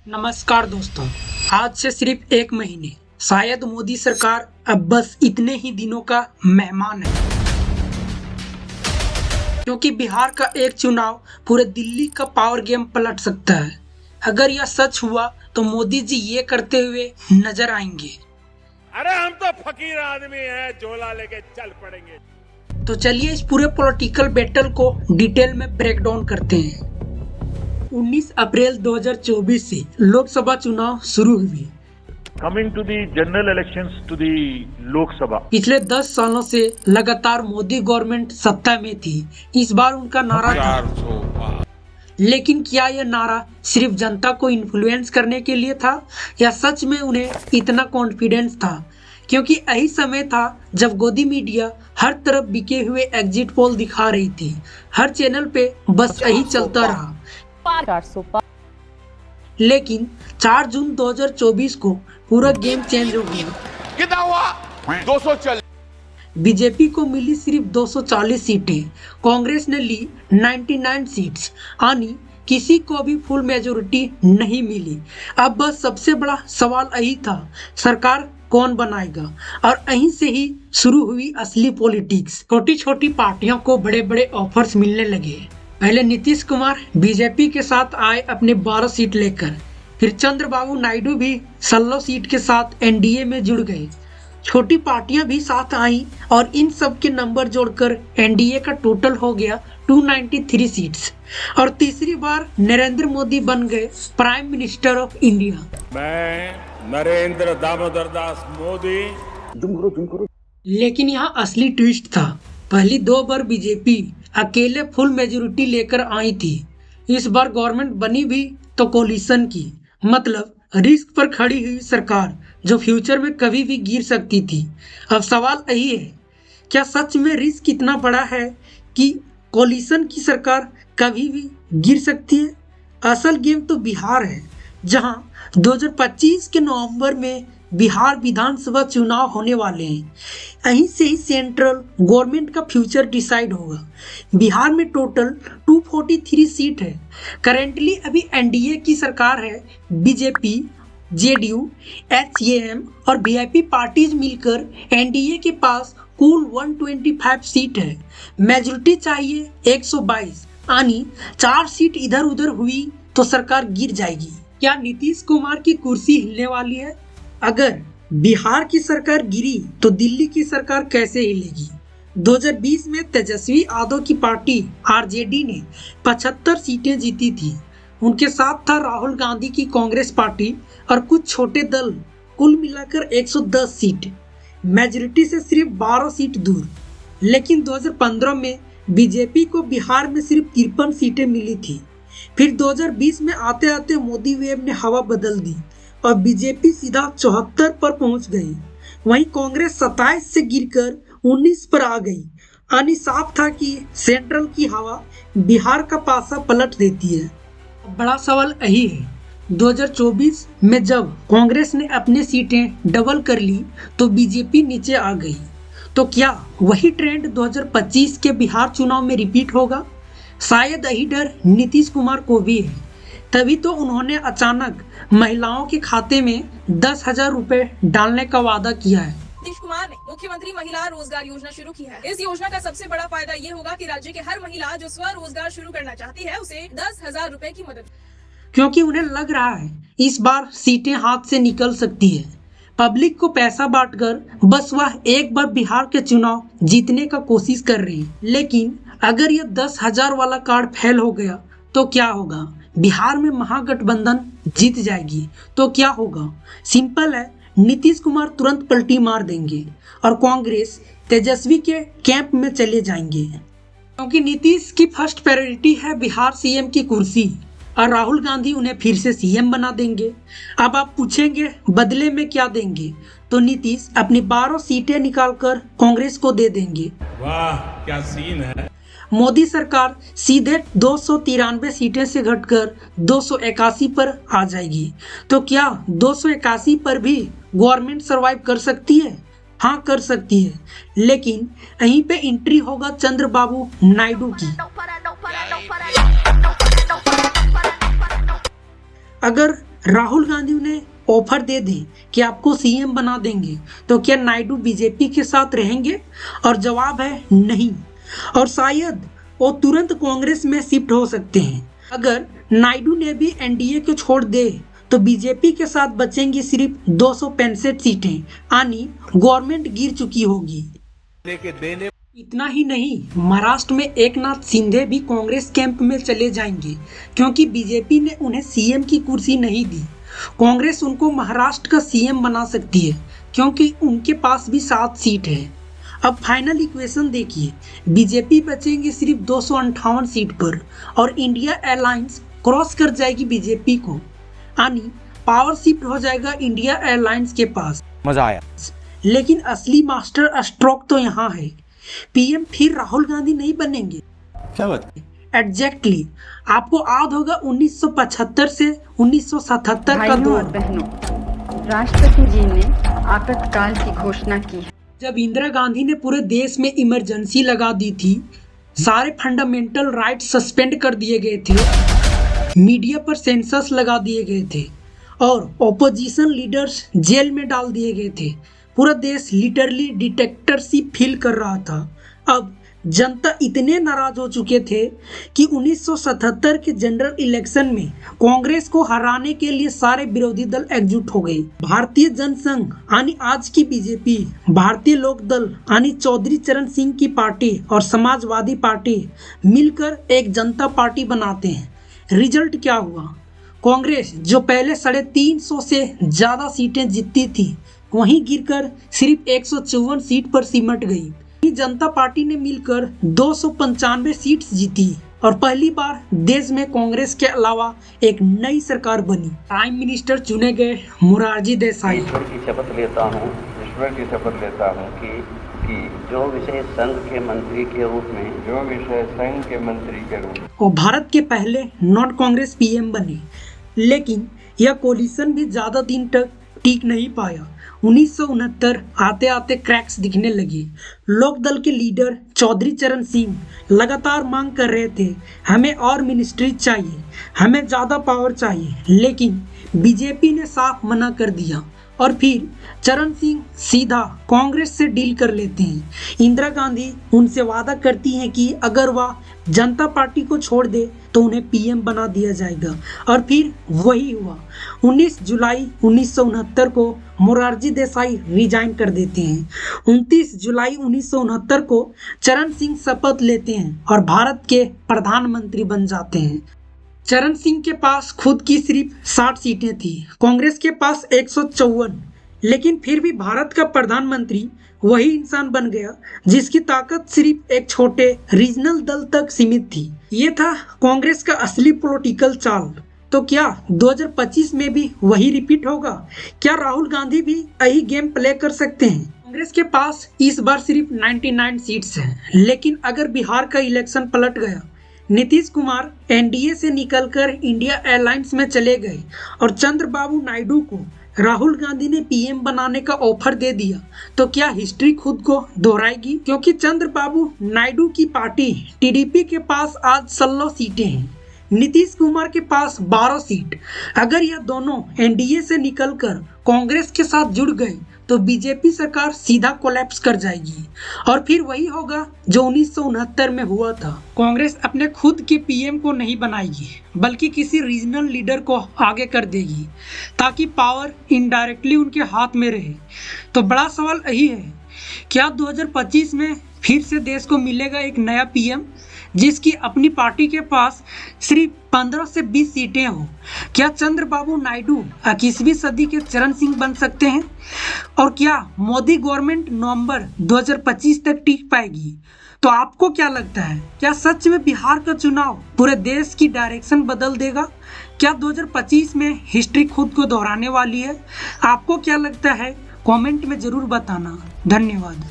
नमस्कार दोस्तों, आज से सिर्फ एक महीने शायद मोदी सरकार अब बस इतने ही दिनों का मेहमान है, क्योंकि बिहार का एक चुनाव पूरे दिल्ली का पावर गेम पलट सकता है। अगर यह सच हुआ तो मोदी जी ये करते हुए नजर आएंगे। अरे हम तो फकीर आदमी हैं, झोला लेके चल पड़ेंगे। तो चलिए इस पूरे पॉलिटिकल बैटल को डिटेल में ब्रेक डाउन करते हैं। 19 अप्रैल 2024 से लोकसभा चुनाव शुरू हुए। Coming to the general elections to the Lok Sabha. पिछले 10 सालों से लगातार मोदी गवर्नमेंट सत्ता में थी। इस बार उनका नारा था, लेकिन क्या यह नारा सिर्फ जनता को इन्फ्लुएंस करने के लिए था या सच में उन्हें इतना कॉन्फिडेंस था? क्योंकि यही समय था जब गोदी मीडिया हर तरफ बिके हुए एग्जिट पोल दिखा रही थी। हर चैनल पे बस यही चलता रहा। लेकिन 4 जून 2024 को पूरा गेम चेंज हो गया। कितना हुआ? 240। बीजेपी को मिली सिर्फ 240 सीटें, कांग्रेस ने ली 99 सीट्स, यानी किसी को भी फुल मेजोरिटी नहीं मिली। अब बस सबसे बड़ा सवाल यही था, सरकार कौन बनाएगा? और यहीं से ही शुरू हुई असली पॉलिटिक्स। छोटी छोटी पार्टियों को बड़े बड़े ऑफर्स मिलने लगे। पहले नीतीश कुमार बीजेपी के साथ आए अपने 12 सीट लेकर, फिर चंद्रबाबू नायडू भी 16 सीट के साथ एनडीए में जुड़ गए। छोटी पार्टियां भी साथ आईं और इन सब के नंबर जोड़कर एनडीए का टोटल हो गया 293 सीट्स। और तीसरी बार नरेंद्र मोदी बन गए प्राइम मिनिस्टर ऑफ इंडिया। मैं नरेंद्र दामोदर दास मोदी। लेकिन यहाँ असली ट्विस्ट था। पहली 2 बार बीजेपी अकेले फुल मेजोरिटी लेकर आई थी। इस बार गवर्नमेंट बनी भी तो कोलिशन की, मतलब रिस्क पर खड़ी हुई सरकार जो फ्यूचर में कभी भी गिर सकती थी। अब सवाल यही है, क्या सच में रिस्क इतना बड़ा है कि कोलिशन की सरकार कभी भी गिर सकती है? असल गेम तो बिहार है, जहां 2025 के नवंबर में बिहार विधानसभा चुनाव होने वाले हैं। यहीं से ही सेंट्रल गवर्नमेंट का फ्यूचर डिसाइड होगा। बिहार में टोटल 243 सीट है। करेंटली अभी एनडीए की सरकार है। बीजेपी, जेडीयू, एचएएम और वीआईपी पार्टीज मिलकर एनडीए के पास कुल 125 सीट है। मेजोरिटी चाहिए 122, यानी 4 सीट इधर उधर हुई तो सरकार गिर जाएगी। क्या नीतीश कुमार की कुर्सी हिलने वाली है? अगर बिहार की सरकार गिरी तो दिल्ली की सरकार कैसे हिलेगी? 2020 में तेजस्वी यादव की पार्टी आरजेडी ने 75 सीटें जीती थी। उनके साथ था राहुल गांधी की कांग्रेस पार्टी और कुछ छोटे दल, कुल मिलाकर 110 सीट, मेजोरिटी से सिर्फ 12 सीट दूर। लेकिन 2015 में बीजेपी को बिहार में सिर्फ 53 सीटें मिली थी। फिर 2020 में आते आते मोदी वेव ने हवा बदल दी और बीजेपी सीधा 74 पर पहुंच गई। वहीं कांग्रेस 27 से गिरकर 19 पर आ गई। यानी साफ था कि सेंट्रल की हवा बिहार का पासा पलट देती है। बड़ा सवाल यही है, 2024 में जब कांग्रेस ने अपनी सीटें डबल कर ली तो बीजेपी नीचे आ गई। तो क्या वही ट्रेंड 2025 के बिहार चुनाव में रिपीट होगा? शायद यही डर नीतीश कुमार को भी है। तभी तो उन्होंने अचानक महिलाओं के खाते में 10,000 रुपए डालने का वादा किया है। नीतीश कुमार ने मुख्यमंत्री महिला रोजगार योजना शुरू की है। इस योजना का सबसे बड़ा फायदा ये होगा कि राज्य के हर महिला जो स्वरोजगार शुरू करना चाहती है उसे 10,000 रुपए की मदद, क्योंकि उन्हें लग रहा है इस बार सीटें हाथ से निकल सकती है। पब्लिक को पैसा बांटकर बस वह एक बार बिहार के चुनाव जीतने का कोशिश कर रही है। लेकिन अगर यह 10,000 वाला कार्ड फेल हो गया तो क्या होगा? बिहार में महागठबंधन जीत जाएगी तो क्या होगा? सिंपल है, नीतीश कुमार तुरंत पलटी मार देंगे और कांग्रेस तेजस्वी के कैंप में चले जाएंगे। क्योंकि नीतीश की फर्स्ट प्रायोरिटी है बिहार सीएम की कुर्सी और राहुल गांधी उन्हें फिर से सीएम बना देंगे। अब आप पूछेंगे बदले में क्या देंगे? तो नीतीश अपनी 12 सीटें निकालकर कांग्रेस को दे देंगे। वाह क्या सीन है। मोदी सरकार सीधे 293 सीटें से घटकर 281 पर आ जाएगी। तो क्या 281 पर भी गवर्नमेंट सरवाइव कर सकती है? हाँ, कर सकती है, लेकिन यहीं पे एंट्री होगा चंद्रबाबू नायडू की। अगर राहुल गांधी उन्हें ऑफर दे दें कि आपको सीएम बना देंगे, तो क्या नायडू बीजेपी के साथ रहेंगे? और जवाब है नहीं, और शायद वो तुरंत कांग्रेस में शिफ्ट हो सकते हैं। अगर नायडू ने भी एनडीए को छोड़ दे तो बीजेपी के साथ बचेंगी सिर्फ 265 सीटें, यानी गवर्नमेंट गिर चुकी होगी। इतना ही नहीं, महाराष्ट्र में एकनाथ शिंदे भी कांग्रेस कैंप में चले जाएंगे, क्योंकि बीजेपी ने उन्हें सीएम की कुर्सी नहीं दी। कांग्रेस उनको महाराष्ट्र का सीएम बना सकती है, क्योंकि उनके पास भी 7 सीट है। अब फाइनल इक्वेशन देखिए, बीजेपी बचेंगे सिर्फ 258 सीट पर और इंडिया अलायंस क्रॉस कर जाएगी बीजेपी को, यानी पावर शिफ्ट हो जाएगा इंडिया अलायंस के पास। मजा आया। लेकिन असली मास्टर स्ट्रोक तो यहाँ है, पीएम फिर राहुल गांधी नहीं बनेंगे। क्या बात? एग्जैक्टली, आपको याद होगा 1975 से 1977 का दौर। बहनों, राष्ट्रपति जी ने आपातकाल की घोषणा की है। जब इंदिरा गांधी ने पूरे देश में इमरजेंसी लगा दी थी, सारे फंडामेंटल राइट्स सस्पेंड कर दिए गए थे, मीडिया पर सेंसस लगा दिए गए थे और ओपोजिशन लीडर्स जेल में डाल दिए गए थे। पूरा देश लिटरली डिक्टेटरशिप फील कर रहा था। अब जनता इतने नाराज हो चुके थे कि 1977 के जनरल इलेक्शन में कांग्रेस को हराने के लिए सारे विरोधी दल एकजुट हो गए। भारतीय जनसंघ यानी आज की बीजेपी, भारतीय लोक दल यानी चौधरी चरण सिंह की पार्टी और समाजवादी पार्टी मिलकर एक जनता पार्टी बनाते हैं। रिजल्ट क्या हुआ? कांग्रेस जो पहले 350 से ज्यादा सीटें जीतती थी, वहीं गिरकर सिर्फ 154 सीट पर सिमट गई। जनता पार्टी ने मिलकर 295 सीट्स जीती और पहली बार देश में कांग्रेस के अलावा एक नई सरकार बनी। प्राइम मिनिस्टर चुने गए मोरारजी देसाई। ईश्वर की शपथ लेता हूँ कि जो विषय संघ के मंत्री के रूप में और भारत के पहले नॉन कांग्रेस पीएम बने। लेकिन यह कोलिशन भी ज्यादा दिन तक टिक नहीं पाया। 1969 आते आते क्रैक्स दिखने लगे। लोक दल के लीडर चौधरी चरण सिंह लगातार मांग कर रहे थे, हमें और मिनिस्ट्री चाहिए, हमें ज़्यादा पावर चाहिए, लेकिन बीजेपी ने साफ मना कर दिया और फिर चरण सिंह सीधा कांग्रेस से डील कर लेते हैं। इंदिरा गांधी उनसे वादा करती हैं कि अगर वह जनता पार्टी को छोड़ दे तो उन्हें पीएम बना दिया जाएगा, और फिर वही हुआ। 19 जुलाई 1969 को मोरारजी देसाई रिजाइन कर देते हैं। 29 जुलाई 1969 को चरण सिंह शपथ लेते हैं और भारत के प्रधानमंत्री बन जाते हैं। चरण सिंह के पास खुद की सिर्फ 60 सीटें थी, कांग्रेस के पास 154, लेकिन फिर भी भारत का प्रधानमंत्री वही इंसान बन गया जिसकी ताकत सिर्फ एक छोटे रीजनल दल तक सीमित थी। ये था कांग्रेस का असली पॉलिटिकल चाल। तो क्या 2025 में भी वही रिपीट होगा? क्या राहुल गांधी भी यही गेम प्ले कर सकते हैं? कांग्रेस के पास इस बार सिर्फ 99 सीट्स हैं, लेकिन अगर बिहार का इलेक्शन पलट गया, नीतीश कुमार एनडीए से निकलकर इंडिया अलायंस में चले गए और चंद्रबाबू नायडू को राहुल गांधी ने पीएम बनाने का ऑफर दे दिया, तो क्या हिस्ट्री खुद को दोहराएगी? क्योंकि चंद्रबाबू नायडू की पार्टी टीडीपी के पास आज 16 सीटें हैं, नीतीश कुमार के पास 12 सीट। अगर यह दोनों एनडीए से निकलकर कांग्रेस के साथ जुड़ गए तो बीजेपी सरकार सीधा कोलैप्स कर जाएगी और फिर वही होगा जो 1969 में हुआ था। कांग्रेस अपने खुद के पीएम को नहीं बनाएगी, बल्कि किसी रीजनल लीडर को आगे कर देगी ताकि पावर इनडायरेक्टली उनके हाथ में रहे। तो बड़ा सवाल यही है, क्या 2025 में फिर से देश को मिलेगा एक नया पीएम जिसकी अपनी पार्टी के पास सिर्फ 15 से 20 सीटें हो? क्या चंद्रबाबू नायडू 21वीं सदी के चरण सिंह बन सकते हैं? और क्या मोदी गवर्नमेंट नवंबर 2025 तक टिक पाएगी? तो आपको क्या लगता है, क्या सच में बिहार का चुनाव पूरे देश की डायरेक्शन बदल देगा? क्या 2025 में हिस्ट्री खुद को दोहराने वाली है? आपको क्या लगता है? कमेंट में जरूर बताना। धन्यवाद।